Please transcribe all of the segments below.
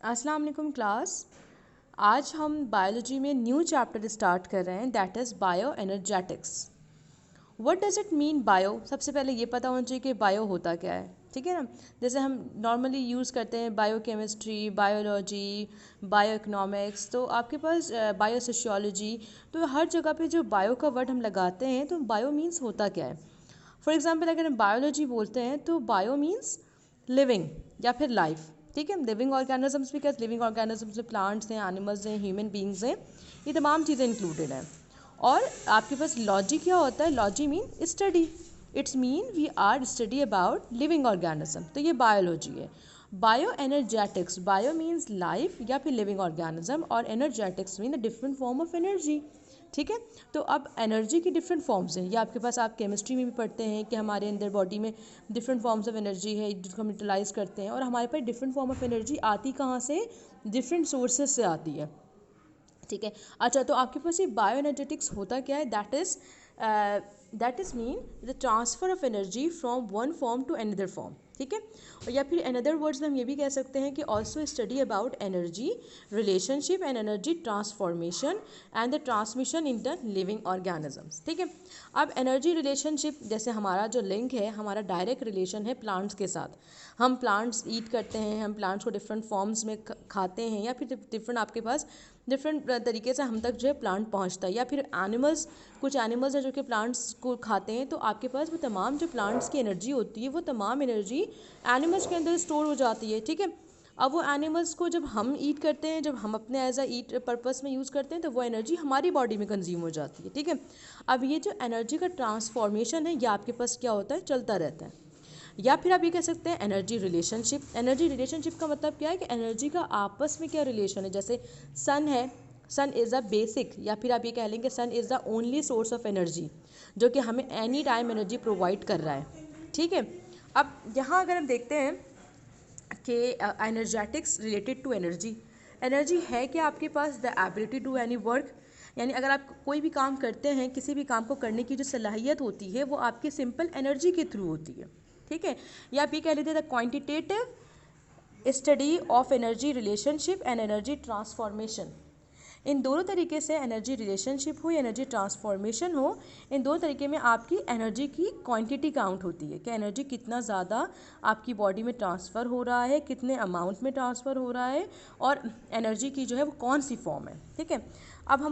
अस्सलाम वालेकुम क्लास। आज हम बायोलॉजी में न्यू चैप्टर स्टार्ट कर रहे हैं, that is bio energetics. What does it mean bio? सबसे पहले ये पता होना चाहिए कि बायो होता क्या है, ठीक है ना। जैसे हम नॉर्मली यूज़ करते हैं bio chemistry, biology, bio economics, तो आपके पास बायो सोशियोलॉजी, तो हर जगह पे जो बायो का वर्ड हम लगाते हैं तो बायो मीन्स होता क्या है। फॉर एग्जाम्पल अगर हम बायोलॉजी बोलते हैं तो बायो मीन्स लिविंग या फिर लाइफ, ठीक है। लिविंग ऑर्गेनिजम्स भी क्या, लिविंग ऑर्गेनिजम्स में प्लांट्स हैं, एनिमल्स हैं, ह्यूमन बींग्स हैं, ये तमाम चीज़ें इंक्लूडेड हैं। और आपके पास लॉजी क्या होता है? Logy mean study, it's mean we are study about living organism, तो ये बायोलॉजी है। Bio energetics, bio means life या फिर लिविंग ऑर्गेनिज्म, और energetics mean a different form of energy, ठीक है। तो अब एनर्जी की डिफरेंट फॉर्म्स हैं, ये आपके पास आप केमिस्ट्री में भी पढ़ते हैं कि हमारे अंदर बॉडी में डिफरेंट फॉर्म्स ऑफ एनर्जी है जिसको हम यूटिलाइज करते हैं, और हमारे पास डिफरेंट फॉर्म ऑफ एनर्जी आती कहाँ से? डिफरेंट सोर्सेज से आती है, ठीक है। अच्छा, तो आपके पास ये बायो एनर्जेटिक्स होता क्या है? That is mean the transfer of energy from one form to another form, ठीक है। और या फिर अनदर वर्ड्स में हम ये भी कह सकते हैं कि also study about energy relationship and energy transformation and the transmission in the living organisms, ठीक है। अब एनर्जी रिलेशनशिप, जैसे हमारा जो लिंक है, हमारा डायरेक्ट रिलेशन है प्लांट्स के साथ। हम प्लांट्स ईट करते हैं, हम प्लांट्स को डिफरेंट फॉर्म्स में खाते हैं, या फिर डिफरेंट आपके पास डिफरेंट तरीके से हम तक जो है प्लांट पहुंचता है, या फिर एनिमल्स, कुछ एनिमल्स हैं जो कि प्लांट्स को खाते हैं, तो आपके पास वो तमाम जो प्लांट्स की एनर्जी होती है वो तमाम एनर्जी एनिमल्स के अंदर स्टोर हो जाती है, ठीक है। अब वो एनिमल्स को जब हम ईट करते हैं, जब हम अपने एज अ ईट पर्पस में यूज़ करते हैं, तो वो एनर्जी हमारी बॉडी में कंज्यूम हो जाती है, ठीक है। अब ये जो एनर्जी का ट्रांसफॉर्मेशन है ये आपके पास क्या होता है? चलता रहता है। या फिर आप ये कह सकते हैं एनर्जी रिलेशनशिप। एनर्जी रिलेशनशिप का मतलब क्या है कि एनर्जी का आपस में क्या रिलेशन है। जैसे सन है, सन इज़ अ बेसिक, या फिर आप ये कह लेंगे sun is the only source of energy जो कि हमें एनी टाइम एनर्जी प्रोवाइड कर रहा है, ठीक है। अब यहाँ अगर हम देखते हैं कि energetics related to energy, energy है कि आपके पास the ability to any work, यानी अगर आप कोई भी काम करते हैं, किसी भी काम को करने की जो सलाहियत होती है वो आपकी सिंपल एनर्जी के थ्रू होती है, ठीक है। या आप ये कह लेते हैं the quantitative study of energy relationship and energy transformation. इन दोनों तरीके से एनर्जी रिलेशनशिप हो या एनर्जी ट्रांसफॉर्मेशन हो, इन दोनों तरीके में आपकी एनर्जी की क्वांटिटी काउंट होती है कि एनर्जी कितना ज़्यादा आपकी बॉडी में ट्रांसफ़र हो रहा है, कितने अमाउंट में ट्रांसफ़र हो रहा है, और एनर्जी की जो है वो कौन सी फॉर्म है, ठीक है। अब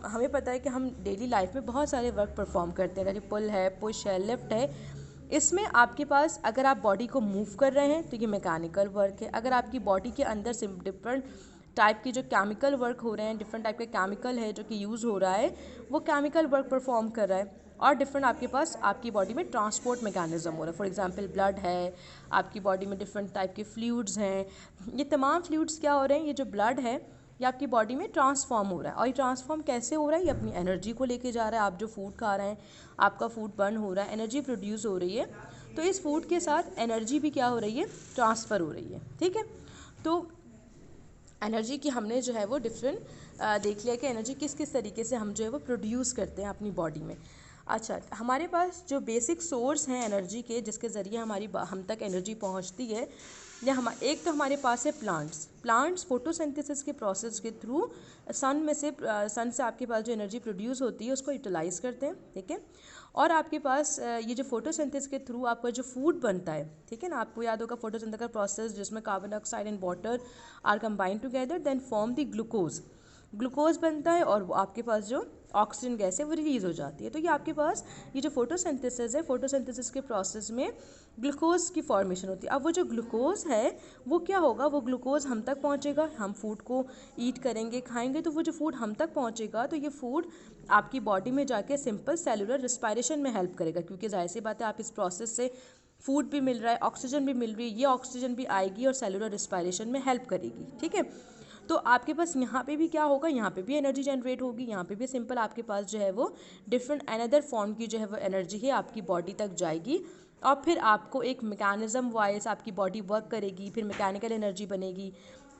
हमें पता है कि हम डेली लाइफ में बहुत सारे वर्क परफॉर्म करते हैं, जैसे पुल है, पुश है, लिफ्ट है। इसमें आपके पास अगर आप बॉडी को मूव कर रहे हैं तो ये मैकेनिकल वर्क है। अगर आपकी बॉडी के अंदर से डिफरेंट टाइप की जो केमिकल वर्क हो रहे हैं, डिफरेंट टाइप के केमिकल है जो कि यूज़ हो रहा है, वो केमिकल वर्क परफॉर्म कर रहा है। और डिफरेंट आपके पास आपकी बॉडी में ट्रांसपोर्ट मैकेनिज्म हो रहा है। फॉर एग्जांपल ब्लड है, आपकी बॉडी में डिफरेंट टाइप के फ्लूइड्स हैं। ये तमाम फ्लूइड्स क्या हो रहे हैं? ये जो ब्लड है ये आपकी बॉडी में ट्रांसफॉर्म हो रहा है, और ये ट्रांसफॉर्म कैसे हो रहा है? ये अपनी एनर्जी को लेके जा रहा है। आप जो फूड खा रहे हैं, आपका फूड बर्न हो रहा है, एनर्जी प्रोड्यूस हो रही है, तो इस फूड के साथ एनर्जी भी क्या हो रही है? ट्रांसफ़र हो रही है, ठीक है। तो एनर्जी की हमने जो है वो डिफरेंट देख लिया कि एनर्जी किस किस तरीके से हम जो है वो प्रोड्यूस करते हैं अपनी बॉडी में। अच्छा, हमारे पास जो बेसिक सोर्स हैं एनर्जी के, जिसके ज़रिए हम तक एनर्जी पहुंचती है, या एक तो हमारे पास है प्लांट्स फोटोसिंथेसिस के प्रोसेस के थ्रू सन से आपके पास जो एनर्जी प्रोड्यूस होती है उसको यूटिलाइज़ करते हैं, ठीक है। और आपके पास ये जो फोटोसिंथेसिस के थ्रू आपका जो फूड बनता है, ठीक है ना, आपको याद होगा फोटोसिंथेसिस का प्रोसेस जिसमें carbon dioxide and water are combined together then form the glucose बनता है, और आपके पास जो ऑक्सीजन गैस है वो रिलीज़ हो जाती है। तो ये आपके पास ये जो फोटोसिंथेसिस है, फोटोसिंथेसिस के प्रोसेस में ग्लूकोज की फॉर्मेशन होती है। अब वो जो ग्लूकोज है वो क्या होगा? वो ग्लूकोज हम तक पहुंचेगा, हम फूड को ईट करेंगे, खाएंगे, तो वो जो फूड हम तक पहुंचेगा तो ये फूड आपकी बॉडी में जाके सिंपल सेलुलर रिस्पायरेशन में हेल्प करेगा, क्योंकि जाहिर सी बात है आप इस प्रोसेस से फूड भी मिल रहा है, ऑक्सीजन भी मिल रही है, ये ऑक्सीजन भी आएगी और सेलुलर रिस्पायरेशन में हेल्प करेगी, ठीक है। तो आपके पास यहाँ पे भी क्या होगा? यहाँ पे भी एनर्जी जनरेट होगी, यहाँ पे भी सिंपल आपके पास जो है वो डिफरेंट अनदर फॉर्म की जो है वो एनर्जी है आपकी बॉडी तक जाएगी, और फिर आपको एक मैकेनिज्म वाइज आपकी बॉडी वर्क करेगी, फिर मैकेनिकल एनर्जी बनेगी,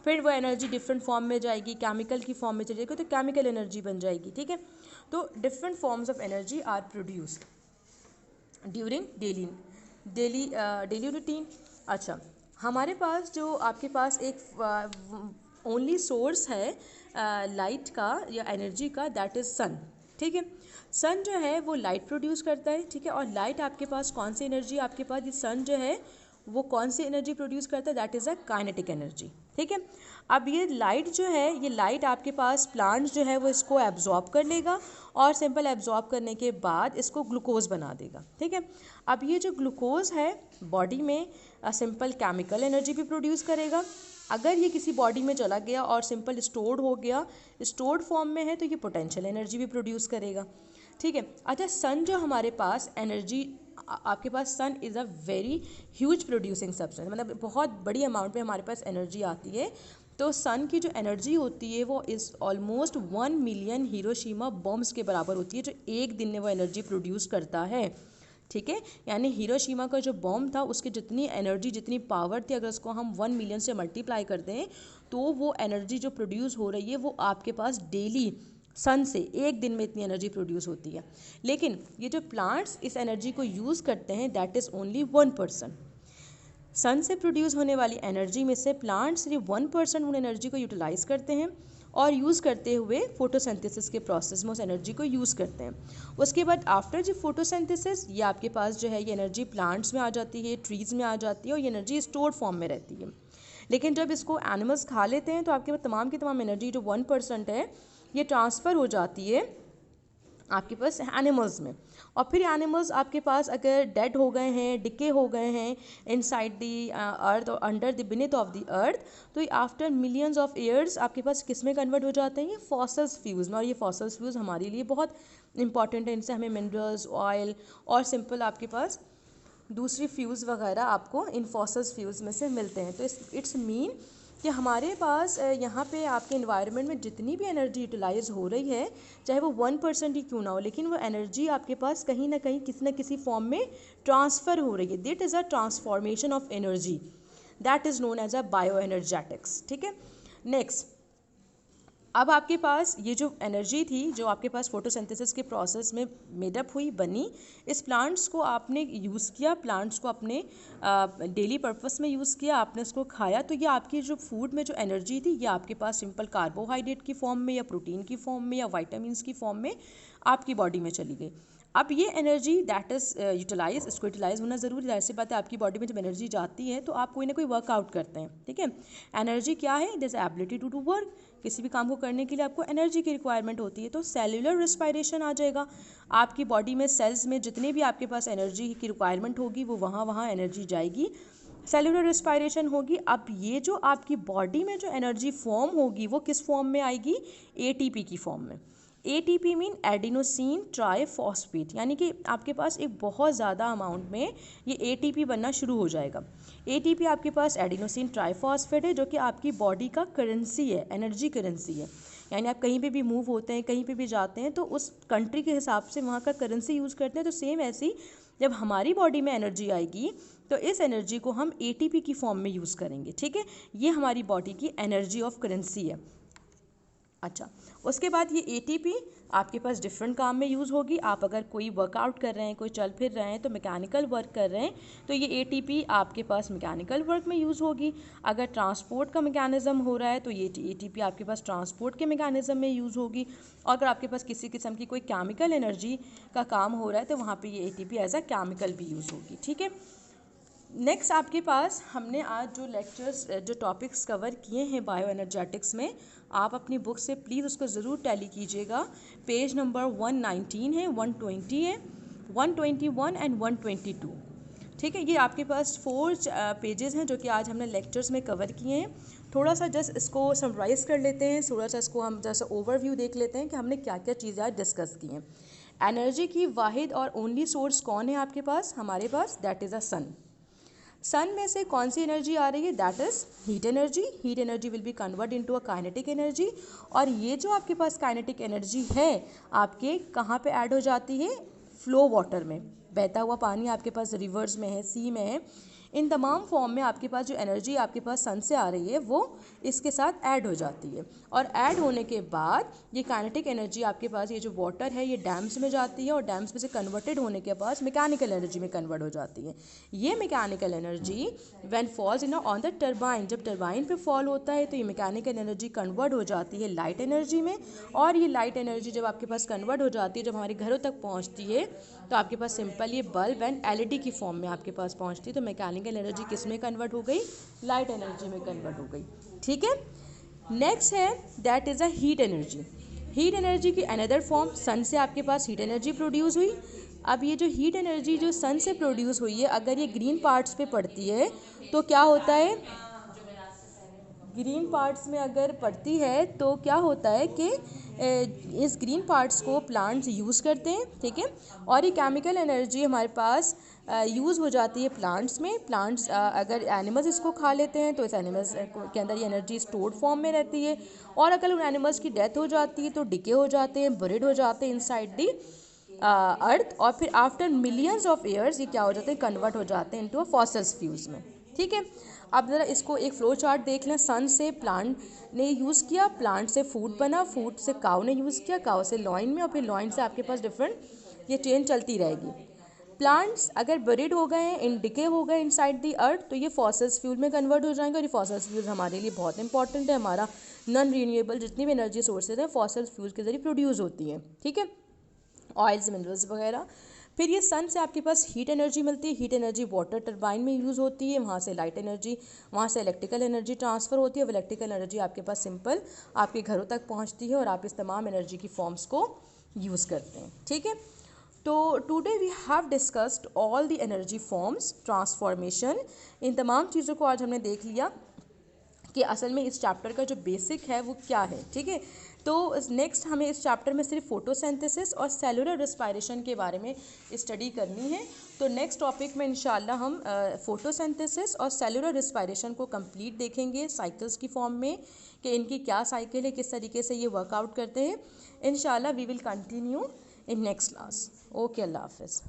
फिर वो एनर्जी डिफरेंट फॉर्म में जाएगी, केमिकल की फॉर्म में चली जाएगी, तो केमिकल एनर्जी बन जाएगी, ठीक है। तो different forms of energy are produced during daily daily daily routine. अच्छा, हमारे पास जो आपके पास एक ओनली सोर्स है लाइट का या एनर्जी का, दैट इज़ सन। ठीक है, सन जो है वो लाइट प्रोड्यूस करता है। ठीक है, और लाइट आपके पास कौन सी एनर्जी आपके पास, ये सन जो है वो कौन सी एनर्जी प्रोड्यूस करता है, that is a kinetic energy. ठीक है, अब ये लाइट जो है, ये लाइट आपके पास प्लांट जो है वो इसको एब्जॉर्ब कर लेगा और सिंपल एब्जॉर्ब करने के बाद इसको ग्लूकोज बना देगा। ठीक है, अब ये जो ग्लूकोज है बॉडी में सिंपल केमिकल एनर्जी भी प्रोड्यूस करेगा। अगर ये किसी बॉडी में चला गया और सिंपल स्टोर्ड हो गया, स्टोर्ड फॉर्म में है, तो ये पोटेंशियल एनर्जी भी प्रोड्यूस करेगा। ठीक है, अच्छा सन जो हमारे पास एनर्जी आपके पास, sun is a very huge producing substance, मतलब बहुत बड़ी अमाउंट में हमारे पास एनर्जी आती है। तो सन की जो एनर्जी होती है वो is almost 1 million Hiroshima bombs के बराबर होती है, जो एक दिन में वो एनर्जी प्रोड्यूस करता है। ठीक है, यानी हिरोशिमा का जो बॉम्ब था उसकी जितनी एनर्जी, जितनी पावर थी, अगर उसको हम 1 मिलियन से मल्टीप्लाई कर दें तो वो एनर्जी जो प्रोड्यूस हो रही है वो आपके पास डेली सन से एक दिन में इतनी एनर्जी प्रोड्यूस होती है। लेकिन ये जो प्लांट्स इस एनर्जी को यूज़ करते हैं, दैट इज़ ओनली 1%। सन से प्रोड्यूस होने वाली एनर्जी में से प्लांट सिर्फ 1% उन एनर्जी को यूटिलाइज करते हैं और यूज़ करते हुए फोटोसिंथेसिस के प्रोसेस में उस एनर्जी को यूज़ करते हैं। उसके बाद आफ्टर जो फोटोसिंथेसिस, ये आपके पास जो है ये एनर्जी प्लांट्स में आ जाती है, ट्रीज़ में आ जाती है और ये एनर्जी स्टोर्ड फॉर्म में रहती है। लेकिन जब इसको एनिमल्स खा लेते हैं तो आपके पास तमाम की तमाम एनर्जी जो 1% है ये ट्रांसफ़र हो जाती है आपके पास एनिमल्स में। और फिर एनिमल्स आपके पास अगर डेड हो गए हैं, डिके हो गए हैं इनसाइड द अर्थ और under the beneath of the earth, तो आफ्टर मिलियंस ऑफ ईयर्स आपके पास किस में कन्वर्ट हो जाते हैं, ये फॉसल्स फ्यूज़ में। और ये फॉसल्स फ्यूज़ हमारे लिए बहुत इंपॉर्टेंट है, इनसे हमें मिनरल्स, ऑयल और सिंपल आपके पास दूसरी फ्यूज़ वगैरह आपको इन फॉसल्स फ्यूज़ में से मिलते हैं। तो इट्स मीन कि हमारे पास यहाँ पे आपके इन्वायरमेंट में जितनी भी एनर्जी यूटिलाइज हो रही है, चाहे वो 1% ही क्यों ना हो, लेकिन वो एनर्जी आपके पास कहीं ना कहीं किसी न किसी फॉर्म में ट्रांसफ़र हो रही है। That is a transformation of energy, that is known as a bio energetics. ठीक है, नेक्स्ट, अब आपके पास ये जो एनर्जी थी जो आपके पास फोटोसिंथेसिस के प्रोसेस में मेडअप हुई, बनी, इस प्लांट्स को आपने यूज़ किया, प्लांट्स को अपने डेली पर्पस में यूज़ किया, आपने उसको खाया, तो ये आपकी जो फूड में जो एनर्जी थी ये आपके पास सिंपल कार्बोहाइड्रेट की फॉर्म में या प्रोटीन की फॉर्म में या वाइटामिन की फॉर्म में आपकी बॉडी में चली गई। अब ये एनर्जी दैट इज़ यूटिलाइज, इसको यूटिलाइज होना ज़रूरी है। ऐसी बात है, आपकी बॉडी में जब एनर्जी जाती है तो आप कोई ना कोई वर्कआउट करते हैं। ठीक है, एनर्जी क्या है, it is ability to do work. किसी भी काम को करने के लिए आपको एनर्जी की रिक्वायरमेंट होती है। तो सेल्यूलर रिस्पायरेशन आ जाएगा, आपकी बॉडी में सेल्स में जितने भी आपके पास एनर्जी की रिक्वायरमेंट होगी वो वहाँ एनर्जी जाएगी, सेल्यूलर रिस्पायरेशन होगी। अब ये जो आपकी बॉडी में जो एनर्जी फॉर्म होगी वो किस फॉर्म में आएगी, एटीपी की फॉर्म में। एटीपी मीन एडिनोसिन ट्राइफॉस्फेट, यानी कि आपके पास एक बहुत ज़्यादा अमाउंट में ये एटीपी बनना शुरू हो जाएगा। एटीपी आपके पास एडिनोसिन ट्राइफॉस्फेट है, जो कि आपकी बॉडी का करेंसी है, एनर्जी करेंसी है। यानी आप कहीं पे भी मूव होते हैं, कहीं पे भी जाते हैं तो उस कंट्री के हिसाब से वहाँ का करेंसी यूज़ करते हैं। तो सेम ऐसी जब हमारी बॉडी में एनर्जी आएगी तो इस एनर्जी को हम एटीपी की फॉर्म में यूज़ करेंगे। ठीक है, ये हमारी बॉडी की एनर्जी ऑफ करेंसी है। अच्छा, उसके बाद ये एटीपी आपके पास डिफरेंट काम में यूज़ होगी। आप अगर कोई वर्कआउट कर रहे हैं, कोई चल फिर रहे हैं, तो मैकेनिकल वर्क कर रहे हैं, तो ये एटीपी आपके पास मैकेनिकल वर्क में यूज़ होगी। अगर ट्रांसपोर्ट का मैकेनिज़्म हो रहा है तो ये एटीपी आपके पास ट्रांसपोर्ट के मैकेनिज़्म में यूज़ होगी। और अगर आपके पास किसी किस्म की कोई केमिकल एनर्जी का काम हो रहा है तो वहाँ पर ये एटीपी एज अ केमिकल भी यूज़ होगी। ठीक है, नेक्स्ट आपके पास हमने आज जो लेक्चर्स, जो टॉपिक्स कवर किए हैं बायो एनर्जेटिक्स में, आप अपनी बुक से प्लीज़ उसको ज़रूर टैली कीजिएगा। पेज नंबर 119 है, 120 है, 121 एंड 122। ठीक है, ये आपके पास 4 पेजेस हैं जो कि आज हमने लेक्चर्स में कवर किए हैं। थोड़ा सा जस्ट इसको समराइज़ कर लेते हैं, थोड़ा सा इसको हम जैसा ओवरव्यू देख लेते हैं कि हमने क्या क्या चीज़ें आज डिस्कस की हैं। एनर्जी की वाहिद और ओनली सोर्स कौन है आपके पास, हमारे पास, दैट इज़ अ सन। सन में से कौन सी एनर्जी आ रही है, that is heat energy. Heat energy will be convert into a kinetic energy. और ये जो आपके पास काइनेटिक एनर्जी है आपके कहाँ पे ऐड हो जाती है, फ्लो वाटर में। बहता हुआ पानी आपके पास रिवर्स में है, सी में है, इन तमाम फॉर्म में आपके पास जो एनर्जी आपके पास सन से आ रही है वो इसके साथ ऐड हो जाती है, और ऐड होने के बाद ये काइनेटिक एनर्जी आपके पास, ये जो वाटर है ये डैम्स में जाती है, और डैम्स में से कन्वर्टेड होने के बाद मैकेनिकल एनर्जी में कन्वर्ट हो जाती है। ये mechanical energy when falls in on the turbine, जब टरबाइन पे फॉल होता है तो ये मैकेनिकल एनर्जी कन्वर्ट हो जाती है लाइट एनर्जी में, और ये लाइट एनर्जी जब आपके पास कन्वर्ट हो जाती है, जब हमारे घरों तक पहुंचती है, तो आपके पास सिंपल ये बल्ब एंड एलईडी की फॉर्म में आपके पास पहुंचती है। तो मैकेनिकल एनर्जी किस में कन्वर्ट हो गई? लाइट एनर्जी में कन्वर्ट हो गई। ठीक है, नेक्स्ट है that is a heat energy. Heat energy की अनदर फॉर्म, सन से आपके पास हीट एनर्जी प्रोड्यूस हुई। अब ये जो हीट एनर्जी जो सन से प्रोड्यूस हुई है, अगर ये ग्रीन पार्ट्स पे पड़ती है तो क्या होता है? ग्रीन पार्ट्स में अगर पड़ती है तो क्या होता है कि इस ग्रीन पार्ट्स को प्लांट्स यूज़ करते हैं। ठीक है, और ये केमिकल एनर्जी हमारे पास यूज़ हो जाती है प्लांट्स में। प्लांट्स अगर एनिमल्स इसको खा लेते हैं तो इस एनिमल्स के अंदर ये एनर्जी स्टोर्ड फॉर्म में रहती है, और अगर उन एनिमल्स की डेथ हो जाती है तो डिके हो जाते हैं, बरिड हो जाते हैं इनसाइड दी अर्थ, और फिर आफ्टर मिलियंस ऑफ ईयर्स ये क्या हो जाते हैं? कन्वर्ट हो जाते हैं इनटू फॉसिल्स फ्यूल्स में। ठीक है, अब ज़रा इसको एक फ्लो चार्ट देख लें। सन से प्लांट ने यूज़ किया, प्लांट से फूड बना, फूड से काउ ने यूज़ किया, काउ से लॉइन में, और फिर लॉइन से आपके पास डिफरेंट ये चेन चलती रहेगी। प्लांट्स अगर बरिड हो गए हैं, इन डिके हो गए इनसाइड दी अर्थ, तो ये फॉसिल्स फ्यूल में कन्वर्ट हो जाएंगे, और ये फॉसिल्स फ्यूल हमारे लिए बहुत इंपॉर्टेंट है। हमारा नॉन रीन्यूएबल जितनी भी एनर्जी सोर्सेज हैं फॉसिल्स फ्यूल के जरिए प्रोड्यूस होती हैं। ठीक है, ऑयल्स, मिनरल्स वगैरह। फिर ये सन से आपके पास हीट एनर्जी मिलती है, हीट एनर्जी वाटर टरबाइन में यूज़ होती है, वहाँ से लाइट एनर्जी, वहाँ से इलेक्ट्रिकल एनर्जी ट्रांसफ़र होती है। इलेक्ट्रिकल एनर्जी आपके पास सिंपल आपके घरों तक पहुँचती है, और आप इस तमाम एनर्जी की फॉर्म्स को यूज़ करते हैं। ठीक है, तो today we have discussed all the energy forms, transformation, इन तमाम चीज़ों को आज हमने देख लिया कि असल में इस चैप्टर का जो बेसिक है वो क्या है। ठीक है, तो नेक्स्ट हमें इस चैप्टर में सिर्फ फोटोसिंथेसिस और सेलुलर रेस्पिरेशन के बारे में स्टडी करनी है। तो नेक्स्ट टॉपिक में इंशाल्लाह हम फोटोसिंथेसिस और सेलुलर रेस्पिरेशन को कंप्लीट देखेंगे साइकिल्स की फॉर्म में, कि इनकी क्या साइकिल है, किस तरीके से ये वर्कआउट करते हैं। इंशाल्लाह we will continue in next class. Okay, अल्लाह हाफिज़।